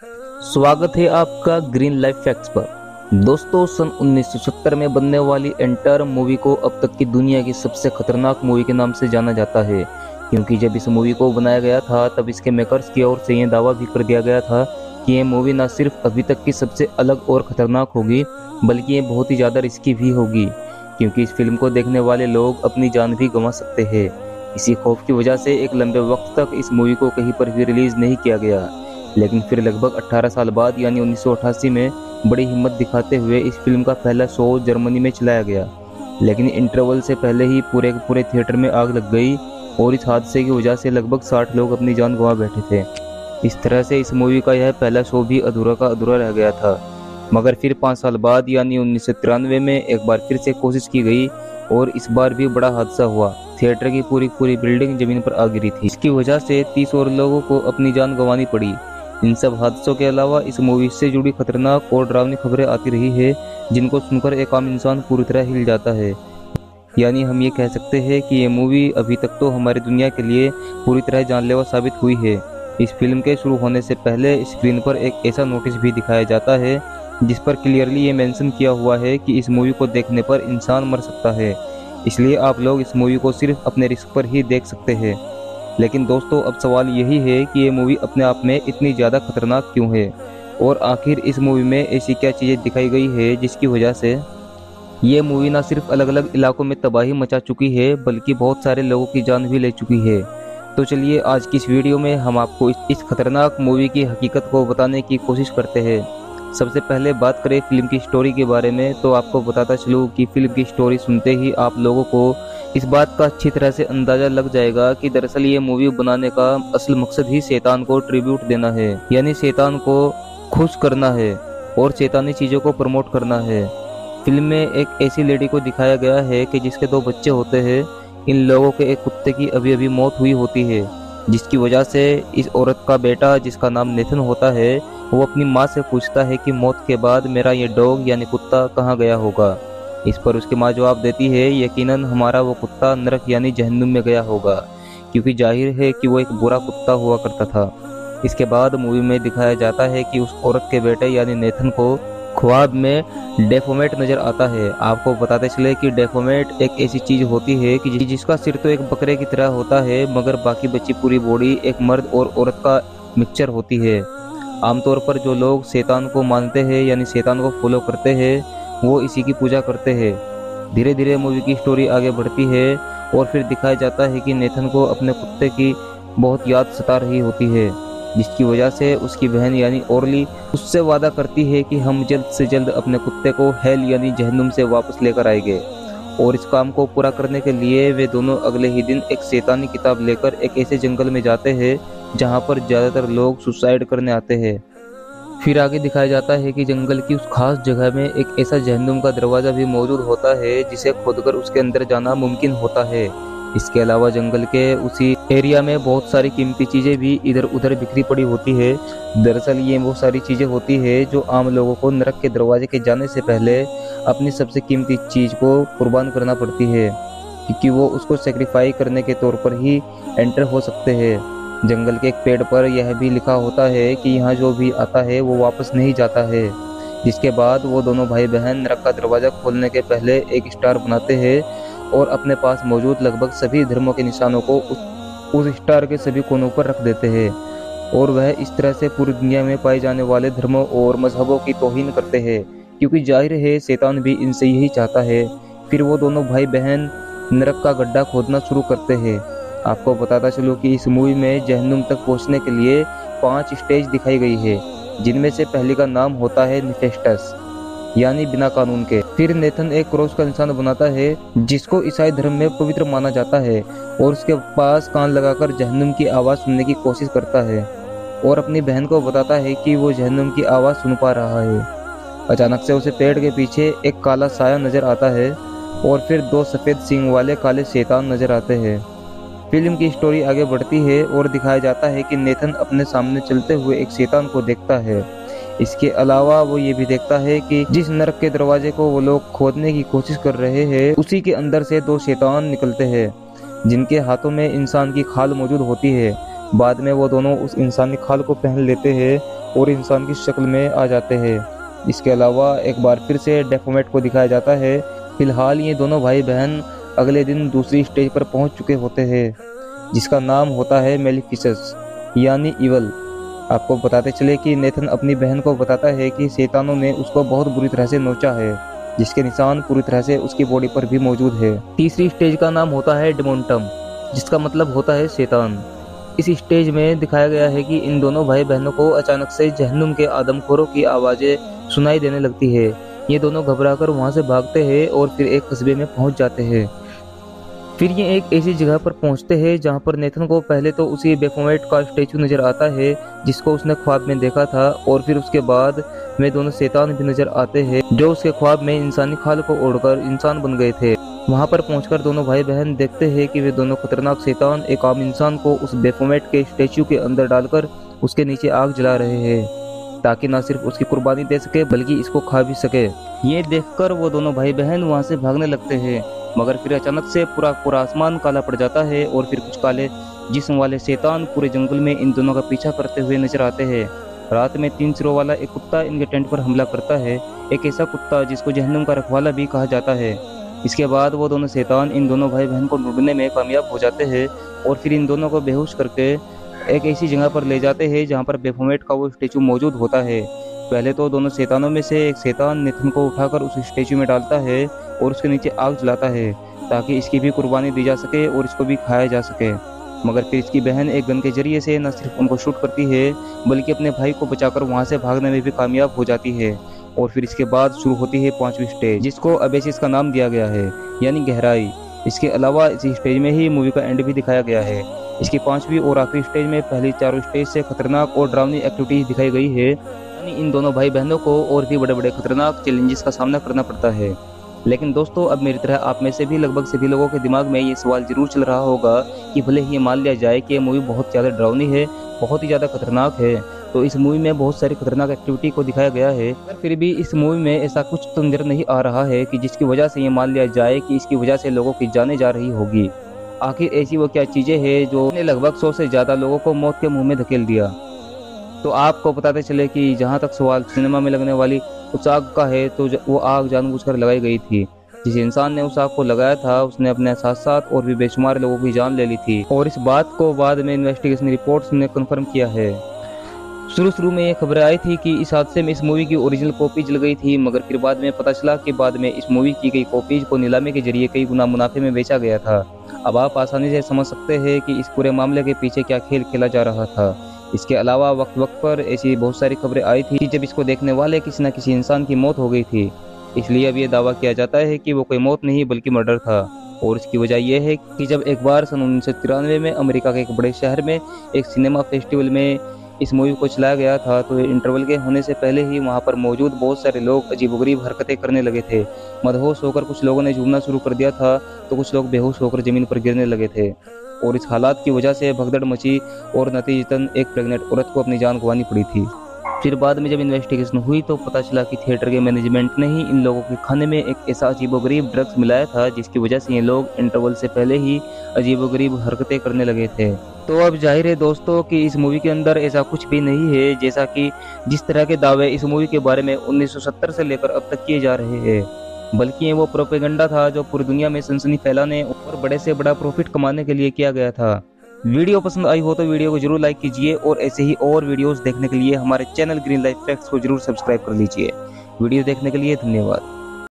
स्वागत है आपका ग्रीन लाइफ फैक्ट्स पर। दोस्तों, सन 1970 में बनने वाली एंटर मूवी को अब तक की दुनिया की सबसे खतरनाक मूवी के नाम से जाना जाता है, क्योंकि जब इस मूवी को बनाया गया था तब इसके मेकर्स की ओर से यह दावा भी कर दिया गया था कि ये मूवी न सिर्फ अभी तक की सबसे अलग और खतरनाक होगी, बल्कि ये बहुत ही ज़्यादा रिस्की भी होगी, क्योंकि इस फिल्म को देखने वाले लोग अपनी जान भी गंवा सकते हैं। इसी खौफ की वजह से एक लंबे वक्त तक इस मूवी को कहीं पर भी रिलीज नहीं किया गया। लेकिन फिर लगभग 18 साल बाद यानी 1988 में बड़ी हिम्मत दिखाते हुए इस फिल्म का पहला शो जर्मनी में चलाया गया। लेकिन इंटरवल से पहले ही पूरे पूरे थिएटर में आग लग गई और इस हादसे की वजह से लगभग 60 लोग अपनी जान गंवा बैठे थे। इस तरह से इस मूवी का यह पहला शो भी अधूरा का अधूरा रह गया था। मगर फिर 5 साल बाद यानी 1993 में एक बार फिर से कोशिश की गई और इस बार भी बड़ा हादसा हुआ। थिएटर की पूरी पूरी बिल्डिंग जमीन पर आ गिरी थी। इसकी वजह से 30 और लोगों को अपनी जान गंवानी पड़ी। इन सब हादसों के अलावा इस मूवी से जुड़ी खतरनाक और डरावनी खबरें आती रही है, जिनको सुनकर एक आम इंसान पूरी तरह हिल जाता है। यानी हम ये कह सकते हैं कि ये मूवी अभी तक तो हमारी दुनिया के लिए पूरी तरह जानलेवा साबित हुई है। इस फिल्म के शुरू होने से पहले स्क्रीन पर एक ऐसा नोटिस भी दिखाया जाता है जिस पर क्लियरली ये मेंशन किया हुआ है कि इस मूवी को देखने पर इंसान मर सकता है, इसलिए आप लोग इस मूवी को सिर्फ अपने रिस्क पर ही देख सकते हैं। लेकिन दोस्तों, अब सवाल यही है कि ये मूवी अपने आप में इतनी ज़्यादा खतरनाक क्यों है, और आखिर इस मूवी में ऐसी क्या चीज़ें दिखाई गई है जिसकी वजह से ये मूवी ना सिर्फ अलग अलग इलाकों में तबाही मचा चुकी है, बल्कि बहुत सारे लोगों की जान भी ले चुकी है। तो चलिए आज की इस वीडियो में हम आपको इस खतरनाक मूवी की हकीकत को बताने की कोशिश करते हैं। सबसे पहले बात करें फिल्म की स्टोरी के बारे में, तो आपको बताता चलूँ कि फिल्म की स्टोरी सुनते ही आप लोगों को इस बात का अच्छी तरह से अंदाजा लग जाएगा कि दरअसल ये मूवी बनाने का असल मकसद ही शैतान को ट्रिब्यूट देना है, यानी शैतान को खुश करना है और शैतानी चीज़ों को प्रमोट करना है। फिल्म में एक ऐसी लेडी को दिखाया गया है कि जिसके 2 बच्चे होते हैं। इन लोगों के एक कुत्ते की अभी अभी मौत हुई होती है, जिसकी वजह से इस औरत का बेटा, जिसका नाम नेथन होता है, वो अपनी माँ से पूछता है कि मौत के बाद मेरा ये डॉग यानी कुत्ता कहाँ गया होगा। इस पर उसकी माँ जवाब देती है, यकीनन हमारा वो कुत्ता नरक यानी जहन्नुम में गया होगा, क्योंकि जाहिर है कि वो एक बुरा कुत्ता हुआ करता था। इसके बाद मूवी में दिखाया जाता है कि उस औरत के बेटे यानी नेथन को ख्वाब में डेफोमेट नजर आता है। आपको बताते चले कि डेफोमेट एक ऐसी चीज होती है कि जिसका सिर तो एक बकरे की तरह होता है, मगर बाकी बची पूरी बॉडी एक मर्द और औरत का मिक्सचर होती है। आमतौर पर जो लोग शैतान को मानते हैं यानी शैतान को फॉलो करते हैं, वो इसी की पूजा करते हैं। धीरे धीरे मूवी की स्टोरी आगे बढ़ती है और फिर दिखाया जाता है कि नेथन को अपने कुत्ते की बहुत याद सता रही होती है, जिसकी वजह से उसकी बहन यानी ओरली उससे वादा करती है कि हम जल्द से जल्द अपने कुत्ते को हेल यानी जहन्नुम से वापस लेकर आएंगे। और इस काम को पूरा करने के लिए वे दोनों अगले ही दिन एक शैतानी किताब लेकर एक ऐसे जंगल में जाते हैं जहां पर ज़्यादातर लोग सुसाइड करने आते हैं। फिर आगे दिखाया जाता है कि जंगल की उस खास जगह में एक ऐसा जहन्नुम का दरवाज़ा भी मौजूद होता है जिसे खोदकर उसके अंदर जाना मुमकिन होता है। इसके अलावा जंगल के उसी एरिया में बहुत सारी कीमती चीज़ें भी इधर उधर बिखरी पड़ी होती है। दरअसल ये वो सारी चीज़ें होती है जो आम लोगों को नरक के दरवाजे के जाने से पहले अपनी सबसे कीमती चीज़ को कुर्बान करना पड़ती है, क्योंकि वो उसको सेक्रीफाई करने के तौर पर ही एंटर हो सकते हैं। जंगल के एक पेड़ पर यह भी लिखा होता है कि यहाँ जो भी आता है वो वापस नहीं जाता है। जिसके बाद वो दोनों भाई बहन नरक का दरवाज़ा खोलने के पहले एक स्टार बनाते हैं और अपने पास मौजूद लगभग सभी धर्मों के निशानों को उस स्टार के सभी कोनों पर रख देते हैं, और वह इस तरह से पूरी दुनिया में पाए जाने वाले धर्मों और मजहबों की तौहीन करते हैं, क्योंकि जाहिर है शैतान भी इनसे यही चाहता है। फिर वो दोनों भाई बहन नरक का गड्ढा खोदना शुरू करते हैं। आपको बताता चलूँ कि इस मूवी में जहन्नुम तक पहुँचने के लिए 5 स्टेज दिखाई गई है, जिनमें से पहले का नाम होता है निफेस्टस यानी बिना कानून के। फिर नेथन एक क्रॉस का इंसान बनाता है जिसको ईसाई धर्म में पवित्र माना जाता है, और उसके पास कान लगाकर जहन्नुम की आवाज़ सुनने की कोशिश करता है और अपनी बहन को बताता है कि वो जहन्नुम की आवाज़ सुन पा रहा है। अचानक से उसे पेड़ के पीछे एक काला साया नजर आता है और फिर 2 सफ़ेद सींग वाले काले शैतान नजर आते हैं। फिल्म की स्टोरी आगे बढ़ती है और दिखाया जाता है कि नेथन अपने सामने चलते हुए एक शैतान को देखता है। इसके अलावा वो ये भी देखता है कि जिस नरक के दरवाजे को वो लोग खोदने की कोशिश कर रहे हैं, उसी के अंदर से 2 शैतान निकलते हैं, जिनके हाथों में इंसान की खाल मौजूद होती है। बाद में वो दोनों उस इंसानी खाल को पहन लेते हैं और इंसान की शक्ल में आ जाते हैं। इसके अलावा एक बार फिर से डेफोमेट को दिखाया जाता है। फिलहाल ये दोनों भाई बहन अगले दिन दूसरी स्टेज पर पहुंच चुके होते हैं, जिसका नाम होता है मेलिफिसस यानी इवल। आपको बताते चले कि नेथन अपनी बहन को बताता है कि शैतानों ने उसको बहुत बुरी तरह से नोचा है, जिसके निशान पूरी तरह से उसकी बॉडी पर भी मौजूद है। तीसरी स्टेज का नाम होता है डेमोंटम, जिसका मतलब होता है शैतान। इस स्टेज में दिखाया गया है कि इन दोनों भाई बहनों को अचानक से जहन्नुम के आदमखोरों की आवाज़ें सुनाई देने लगती है। ये दोनों घबराकर वहां से भागते हैं और फिर एक कस्बे में पहुंच जाते हैं। फिर ये एक ऐसी जगह पर पहुंचते हैं जहां पर नेथन को पहले तो उसी बेफोमेट का स्टेचू नजर आता है, जिसको उसने ख्वाब में देखा था, और फिर उसके बाद में दोनों शैतान भी नजर आते हैं, जो उसके ख्वाब में इंसानी खाल को ओढ़कर इंसान बन गए थे। वहां पर पहुंचकर दोनों भाई बहन देखते हैं कि वे दोनों खतरनाक शैतान एक आम इंसान को उस बेफोमेट के स्टेचू के अंदर डालकर उसके नीचे आग जला रहे हैं, ताकि न सिर्फ उसकी कुर्बानी दे सके बल्कि इसको खा भी सके। ये देखकर वो दोनों भाई बहन वहां से भागने लगते हैं, मगर फिर अचानक से पूरा आसमान काला पड़ जाता है और फिर कुछ काले जिस्म वाले शैतान पूरे जंगल में इन दोनों का पीछा करते हुए नजर आते हैं। रात में 3 सिरों वाला एक कुत्ता इनके टेंट पर हमला करता है, एक ऐसा कुत्ता जिसको जहन्नुम का रखवाला भी कहा जाता है। इसके बाद वो दोनों शैतान इन दोनों भाई बहन को ढूंढने में कामयाब हो जाते हैं और फिर इन दोनों को बेहोश करके एक ऐसी जगह पर ले जाते हैं जहाँ पर बेफोमेट का वो स्टेचू मौजूद होता है। पहले तो दोनों शैतानों में से एक शैतान नेथन को उठाकर उस स्टेचू में डालता है और उसके नीचे आग जलाता है, ताकि इसकी भी कुर्बानी दी जा सके और इसको भी खाया जा सके। मगर फिर इसकी बहन एक गन के जरिए से न सिर्फ उनको शूट करती है बल्कि अपने भाई को बचाकर वहां से भागने में भी कामयाब हो जाती है। और फिर इसके बाद शुरू होती है 5वीं स्टेज, जिसको अबेसिस का नाम दिया गया है, यानी गहराई। इसके अलावा इसी स्टेज में ही मूवी का एंड भी दिखाया गया है। इसकी 5वीं और आखिरी स्टेज में पहली 4 स्टेज से खतरनाक और डरावनी एक्टिविटीज दिखाई गई है, यानी इन दोनों भाई बहनों को और भी बड़े बड़े खतरनाक चैलेंजेस का सामना करना पड़ता है। लेकिन दोस्तों, अब मेरी तरह आप में से भी लगभग सभी लोगों के दिमाग में ये सवाल जरूर चल रहा होगा कि भले ही ये मान लिया जाए कि ये मूवी बहुत ज़्यादा डरावनी है, बहुत ही ज़्यादा खतरनाक है, तो इस मूवी में बहुत सारी खतरनाक एक्टिविटी को दिखाया गया है, पर फिर भी इस मूवी में ऐसा कुछ तो नजर नहीं आ रहा है कि जिसकी वजह से ये मान लिया जाए कि इसकी वजह से लोगों की जानें जा रही होगी। आखिर ऐसी वो क्या चीज़ें हैं जो ने लगभग 100 से ज़्यादा लोगों को मौत के मुंह में धकेल दिया। तो आपको बताते चले कि जहाँ तक सवाल सिनेमा में लगने वाली उस आग का है, तो वो आग जानबूझकर लगाई गई थी। जिस इंसान ने उस आग को लगाया था उसने अपने साथ साथ और भी बेशुमार लोगों की जान ले ली थी, और इस बात को बाद में इन्वेस्टिगेशन रिपोर्ट्स ने कंफर्म किया है। शुरू में ये खबरें आई थी कि इस हादसे में इस मूवी की ओरिजिनल कॉपी जल गई थी, मगर फिर बाद में पता चला कि बाद में इस मूवी की गई कॉपीज को नीलामी के जरिए कई गुना मुनाफे में बेचा गया था। अब आप आसानी से समझ सकते हैं कि इस पूरे मामले के पीछे क्या खेल खेला जा रहा था। इसके अलावा वक्त वक्त पर ऐसी बहुत सारी खबरें आई थी जब इसको देखने वाले किसी न किसी इंसान की मौत हो गई थी। इसलिए अब ये दावा किया जाता है कि वो कोई मौत नहीं बल्कि मर्डर था। और इसकी वजह यह है कि जब एक बार सन 1993 में अमेरिका के एक बड़े शहर में एक सिनेमा फेस्टिवल में इस मूवी को चलाया गया था, तो इंटरवल के होने से पहले ही वहां पर मौजूद बहुत सारे लोग अजीबोगरीब हरकतें करने लगे थे। मदहोश होकर कुछ लोगों ने झूमना शुरू कर दिया था, तो कुछ लोग बेहोश होकर जमीन पर गिरने लगे थे। और इस हालात की वजह से भगदड़ मची और नतीजतन एक प्रेग्नेंट औरत को अपनी जान गंवानी पड़ी थी। फिर बाद में जब इन्वेस्टिगेशन हुई तो पता चला कि थिएटर के मैनेजमेंट ने ही इन लोगों के खाने में एक ऐसा अजीबोगरीब ड्रग्स मिलाया था जिसकी वजह से ये लोग इंटरवल से पहले ही अजीबोगरीब हरकतें करने लगे थे। तो अब जाहिर है दोस्तों कि इस मूवी के अंदर ऐसा कुछ भी नहीं है, जैसा कि जिस तरह के दावे इस मूवी के बारे में 1970 से लेकर अब तक किए जा रहे हैं, बल्कि ये वो प्रोपेगेंडा था जो पूरी दुनिया में सनसनी फैलाने और बड़े से बड़ा प्रॉफिट कमाने के लिए किया गया था। वीडियो पसंद आई हो तो वीडियो को जरूर लाइक कीजिए और ऐसे ही और वीडियोस देखने के लिए हमारे चैनल ग्रीन लाइफ फैक्ट्स को जरूर सब्सक्राइब कर लीजिए। वीडियो देखने के लिए धन्यवाद।